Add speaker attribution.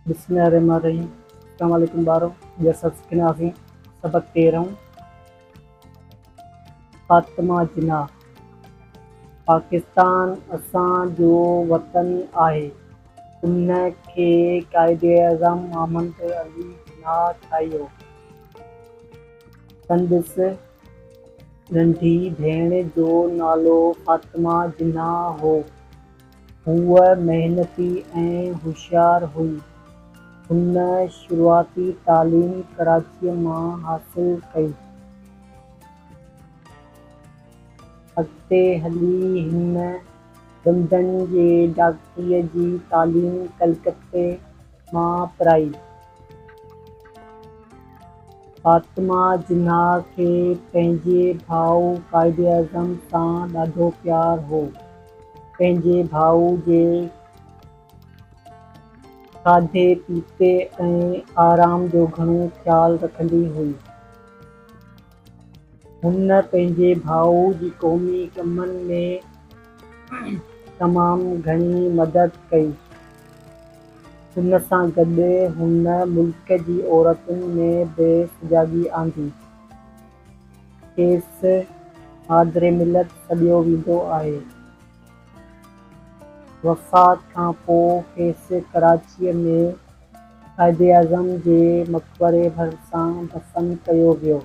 Speaker 1: बिस्मिल्लाहिर्रहमानिर्रहीम। अस्सलाम वालेकुम ॿारो, जैसा सिखंदासीं सबक 13 फ़ातिमा जिन्नाह। पाकिस्तान असांजो वतन आहे। उन खे क़ाइद-ए-आज़म मोहम्मद अली जिन्नाह ठाहियो। संदसि नंढी भेण जो नालो फ़ातिमा जिन्नाह हो। हूअ महिनती ऐं होशियार हुई। हुन शुरूआती तालीम कराचीअ मां हासिल कई। अॻिते हली हिन ॾंदनि जे डॉक्टरीअ जी तालीम कलकत्ते मां कराई। फ़ातिमा जिन्नाह खे पंहिंजे भाउ क़ाइद-ए-आज़म सां ॾाढो प्यारु हो। पंहिंजे भाउ जे खाधे पीते ऐं आराम जो घणो ख़्यालु रखंदी हुई। हुन पंहिंजे भाउ जी क़ौमी कमनि में तमामु घणी मदद कई। हुन सां गॾु हुन मुल्क जी औरतुनि में बि सुजाॻी आंदी। खेसि हादिरे मिलत सॾियो वेंदो आहे। वफ़ात खां पोइ खेसि कराचीअ में क़ाइद-ए-आज़म जे मक़बरे भरिसां दफ़न कयो वियो।